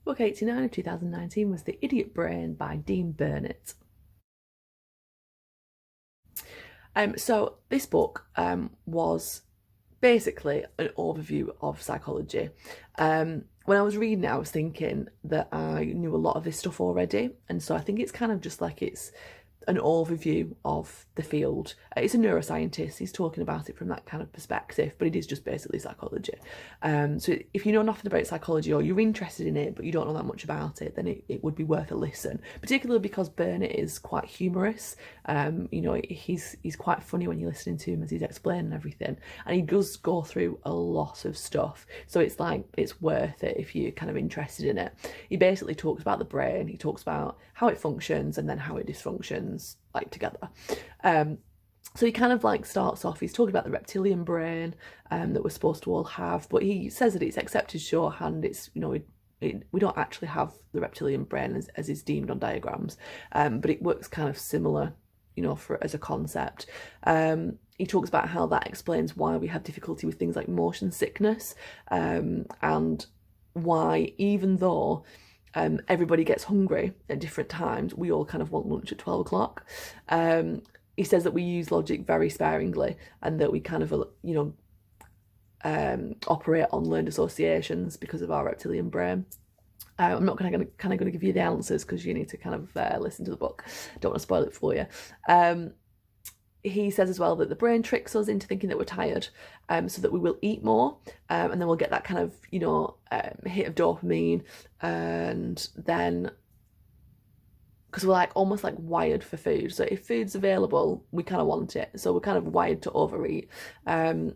Book 89 of 2019 was The Idiot Brain by Dean Burnett. So this book was basically an overview of psychology. When I was reading it, I was thinking that I knew a lot of this stuff already, and so I think it's kind of just like it's an overview of the field. It's a neuroscientist, he's talking about it from that kind of perspective, but it is just basically psychology. So if you know nothing about psychology or you're interested in it but you don't know that much about it, then it would be worth a listen, particularly because Burnett is quite humorous. He's quite funny when you're listening to him as he's explaining everything, and he does go through a lot of stuff, so it's worth it if you're kind of interested in it. He basically talks about the brain, he talks about how it functions and then how it dysfunctions together. So he kind of starts off, he's talking about the reptilian brain that we're supposed to all have, but he says that it's accepted shorthand. It's, we don't actually have the reptilian brain as is deemed on diagrams, but it works kind of similar, as a concept. He talks about how that explains why we have difficulty with things like motion sickness, and why, even though everybody gets hungry at different times, we all kind of want lunch at 12 o'clock. He says that we use logic very sparingly and that we kind of, operate on learned associations because of our reptilian brain. I'm not going to give you the answers because you need to kind of listen to the book. Don't want to spoil it for you. He says as well that the brain tricks us into thinking that we're tired, so that we will eat more, and then we'll get that kind of, hit of dopamine, and then, because we're almost wired for food. So if food's available, we kind of want it. So we're kind of wired to overeat, and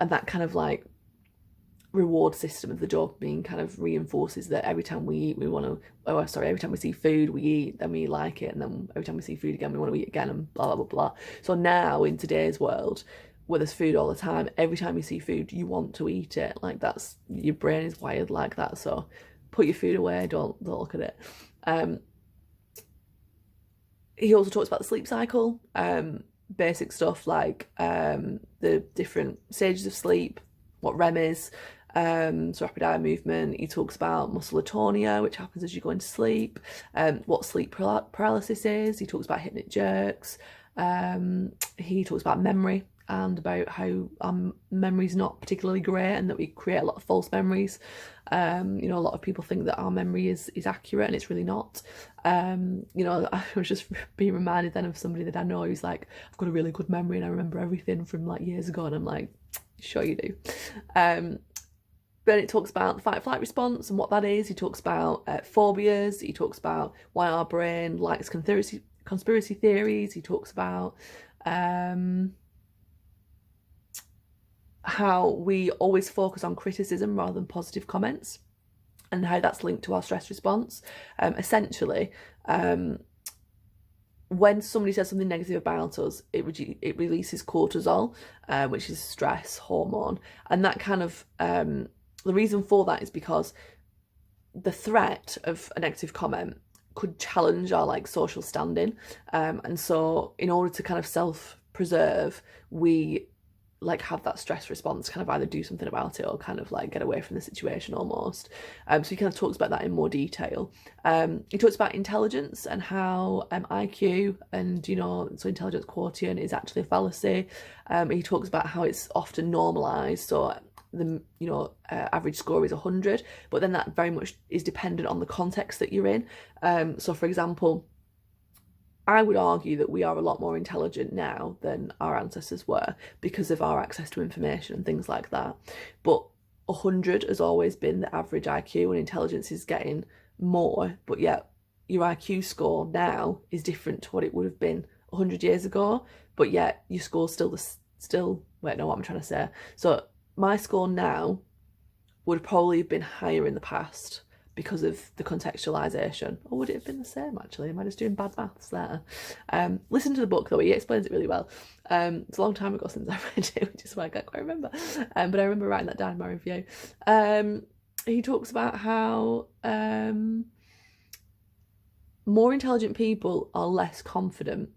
that kind of reward system of the dopamine kind of reinforces that every time we eat, every time we see food, we eat, then we like it, and then every time we see food again, we want to eat again, and blah, blah, blah, blah. So now, in today's world, where there's food all the time, every time you see food, you want to eat it. That's, your brain is wired like that, so put your food away, don't look at it. He also talks about the sleep cycle, basic stuff the different stages of sleep, what REM is, so rapid eye movement. He talks about muscle atonia, which happens as you go into sleep, what sleep paralysis is. He talks about hypnic jerks. He talks about memory and about how memory's not particularly great and that we create a lot of false memories. A lot of people think that our memory is accurate, and it's really not. I was just being reminded then of somebody that I know who's I've got a really good memory and I remember everything from years ago, and I'm like, sure you do. But it talks about the fight-flight response and what that is. He talks about phobias. He talks about why our brain likes conspiracy theories. He talks about how we always focus on criticism rather than positive comments, and how that's linked to our stress response. Essentially, when somebody says something negative about us, it releases cortisol, which is stress hormone, and that kind of the reason for that is because the threat of a negative comment could challenge our social standing, and so in order to kind of self-preserve, we have that stress response, kind of either do something about it or kind of get away from the situation almost. So he kind of talks about that in more detail. He talks about intelligence and how IQ and so intelligence quotient is actually a fallacy. He talks about how it's often normalized, so the average score is 100, but then that very much is dependent on the context that you're in. So for example, I would argue that we are a lot more intelligent now than our ancestors were because of our access to information and things like that. But 100 has always been the average IQ, and intelligence is getting more, but yet your IQ score now is different to what it would have been 100 years ago, but yet your score's still wait, no, what I'm trying to say. So my score now would probably have been higher in the past because of the contextualisation. Or would it have been the same, actually? Am I just doing bad maths there? Listen to the book, though. He explains it really well. It's a long time ago since I read it, which is why I can't quite remember. But I remember writing that down in my review. He talks about how more intelligent people are less confident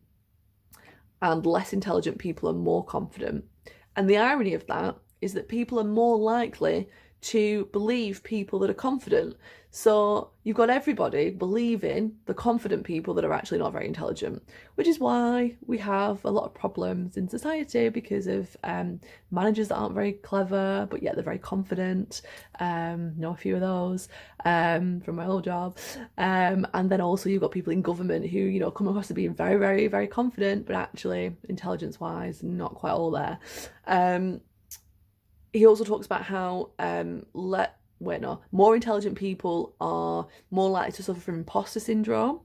and less intelligent people are more confident. And the irony of that is that people are more likely to believe people that are confident. So you've got everybody believing the confident people that are actually not very intelligent, which is why we have a lot of problems in society because of managers that aren't very clever, but yet they're very confident. Know a few of those from my old job. And then also you've got people in government who, you know, come across as being very, very, very confident, but actually intelligence-wise not quite all there. He also talks about how more intelligent people are more likely to suffer from imposter syndrome,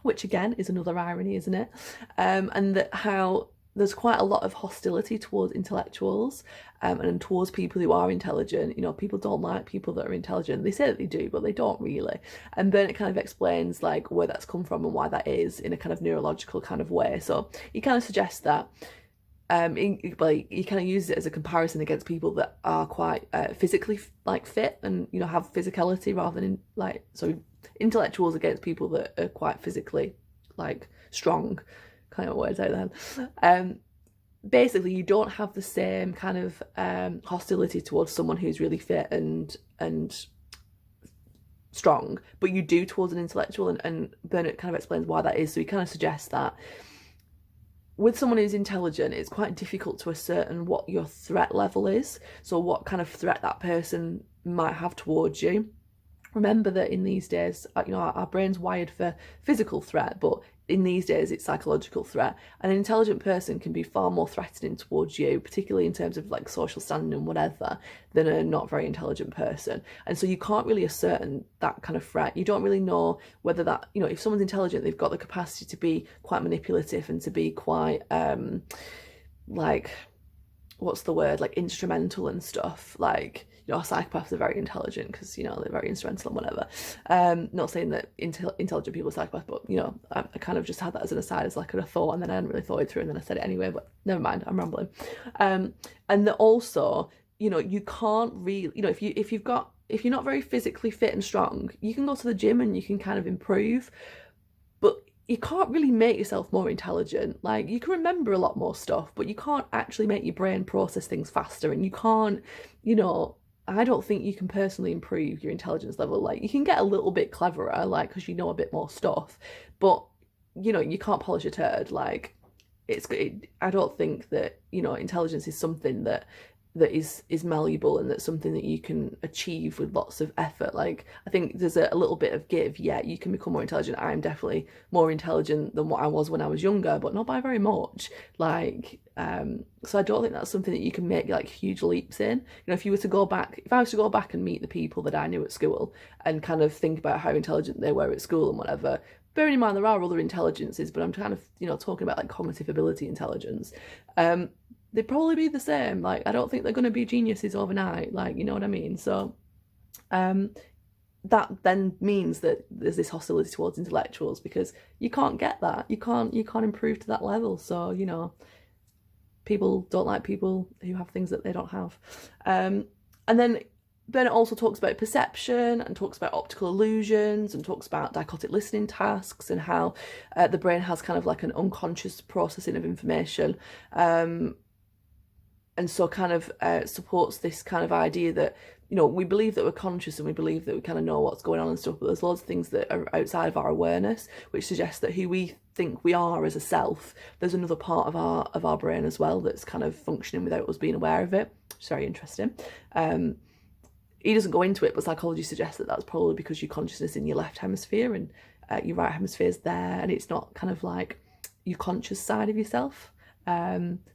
which again is another irony, isn't it? And that how there's quite a lot of hostility towards intellectuals and towards people who are intelligent. You know, people don't like people that are intelligent. They say that they do, but they don't really. And Burnett kind of explains like where that's come from and why that is in a kind of neurological kind of way. So he kind of suggests that he kind of uses it as a comparison against people that are quite physically like fit and, you know, have physicality rather than intellectuals against people that are quite physically like strong, kind of words out there. Basically you don't have the same kind of hostility towards someone who's really fit and strong, but you do towards an intellectual, and Burnett kind of explains why that is. So he kind of suggests that with someone who's intelligent, it's quite difficult to ascertain what your threat level is. So what kind of threat that person might have towards you. Remember that in these days, you know, our brain's wired for physical threat, but in these days it's psychological threat. An intelligent person can be far more threatening towards you, particularly in terms of like social standing and whatever, than a not very intelligent person. And so you can't really ascertain that kind of threat. You don't really know whether that, you know, if someone's intelligent, they've got the capacity to be quite manipulative and to be quite like, what's the word, like instrumental and stuff. Like, you know, psychopaths are very intelligent because, you know, they're very instrumental and whatever. Not saying that intelligent people are psychopaths, but, you know, I kind of just had that as an aside, as like a thought, and then I hadn't really thought it through, and then I said it anyway, but never mind, I'm rambling. And that also, you know, you can't really, you know, if you're not very physically fit and strong, you can go to the gym and you can kind of improve, but you can't really make yourself more intelligent. Like, you can remember a lot more stuff, but you can't actually make your brain process things faster, and you can't, you know, I don't think you can personally improve your intelligence level. Like, you can get a little bit cleverer, like, because you know a bit more stuff, but, you know, you can't polish a turd. Like, I don't think that, you know, intelligence is something that is malleable, and that's something that you can achieve with lots of effort. Like, I think there's a little bit of give. Yeah, you can become more intelligent. I'm definitely more intelligent than what I was when I was younger, but not by very much. Like, so I don't think that's something that you can make like huge leaps in. You know, if I was to go back and meet the people that I knew at school and kind of think about how intelligent they were at school and whatever, bearing in mind there are other intelligences, but I'm kind of, you know, talking about like cognitive ability intelligence, they'd probably be the same. Like, I don't think they're going to be geniuses overnight, like, you know what I mean? So that then means that there's this hostility towards intellectuals because you can't get that. You can't improve to that level. So, you know, people don't like people who have things that they don't have. And then Burnett also talks about perception and talks about optical illusions and talks about dichotic listening tasks and how the brain has kind of like an unconscious processing of information. And so kind of supports this kind of idea that, you know, we believe that we're conscious and we believe that we kind of know what's going on and stuff, but there's loads of things that are outside of our awareness, which suggests that who we think we are as a self, there's another part of our brain as well that's kind of functioning without us being aware of it. It's very interesting. He doesn't go into it, but psychology suggests that that's probably because your consciousness in your left hemisphere and your right hemisphere's there, and it's not kind of like your conscious side of yourself.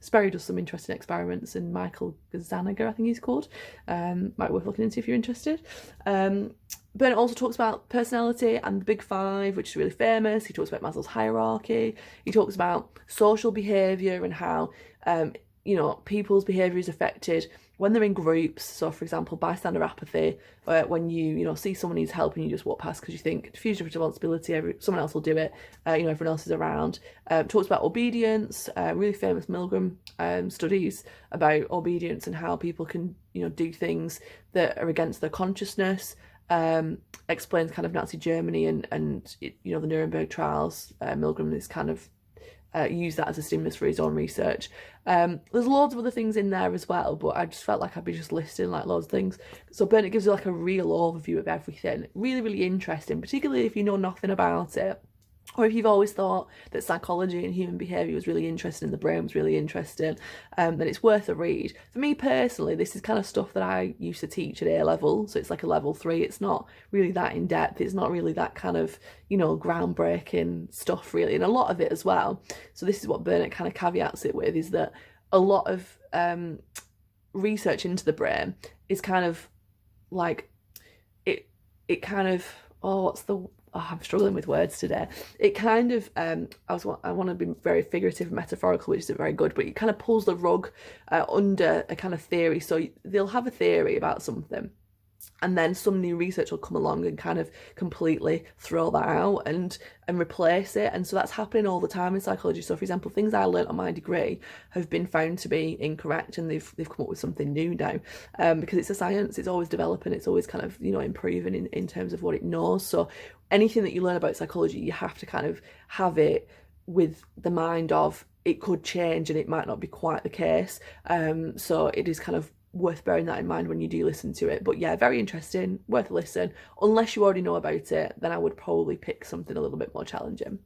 Sperry does some interesting experiments, and Michael Gazzaniga, I think he's called, might be worth looking into if you're interested. Burnett also talks about personality and the Big Five, which is really famous. He talks about Maslow's hierarchy. He talks about social behaviour and how, you know, people's behaviour is affected when they're in groups. So, for example, bystander apathy, when you know, see someone needs help and you just walk past because you think diffusion of responsibility, someone else will do it, you know, everyone else is around. Talks about obedience, really famous Milgram studies about obedience and how people can, you know, do things that are against their consciousness. Explains kind of Nazi Germany and you know, the Nuremberg trials. Milgram is kind of use that as a stimulus for his own research. There's loads of other things in there as well, but I just felt like I'd be just listing like loads of things. So Burnett gives you like a real overview of everything. Really, really interesting, particularly if you know nothing about it. Or if you've always thought that psychology and human behaviour was really interesting, the brain was really interesting, then it's worth a read. For me personally, this is kind of stuff that I used to teach at A level, so it's like a level 3. It's not really that in depth. It's not really that kind of, you know, groundbreaking stuff really, and a lot of it as well. So this is what Burnett kind of caveats it with, is that a lot of research into the brain is kind of like it kind of, I'm struggling with words today. It kind of, I want to be very figurative and metaphorical, which isn't very good, but it kind of pulls the rug under a kind of theory. So they'll have a theory about something, and then some new research will come along and kind of completely throw that out and replace it. And so that's happening all the time in psychology. So for example, things I learnt on my degree have been found to be incorrect, and they've come up with something new now, because it's a science. It's always developing. It's always kind of, you know, improving in terms of what it knows. So anything that you learn about psychology, you have to kind of have it with the mind of it could change and it might not be quite the case. So it is kind of worth bearing that in mind when you do listen to it. But yeah, very interesting, worth a listen. Unless you already know about it, then I would probably pick something a little bit more challenging.